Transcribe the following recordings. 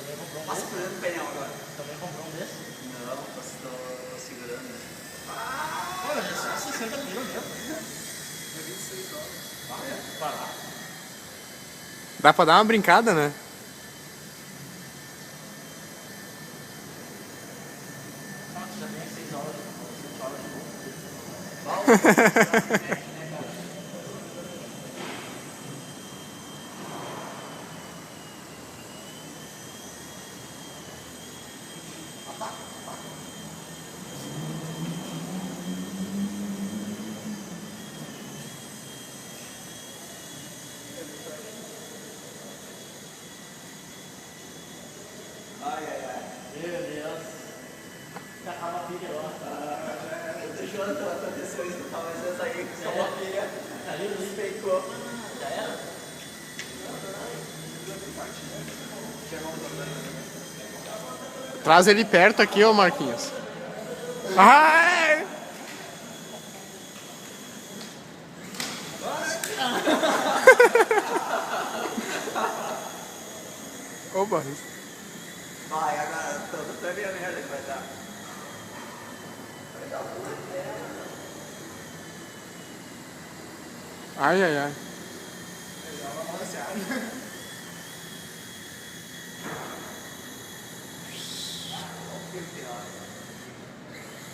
também comprou um Tá desse? segurando o pneu agora. Também comprou um desse? Não, tô segurando. Olha, é só 60 pila mesmo. É 26 dólares. Barato. Dá pra dar uma brincada, né? Ah, você já tem 6 horas, 7 horas de novo. Ai, ai, ai. Meu Deus. Já acaba a pilha lá. Eu tô jurando que aconteceu isso, talvez essa aí que só uma pilha despeitou. Já era? Traz ele perto aqui, ô Marquinhos. Ai! Ô, Barris. Vai, agora tô vendo a merda que vai dar. Vai dar uma merda. Ai, ai, ai.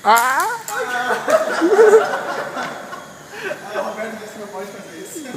Ah! O Roberto disse que não pode fazer isso.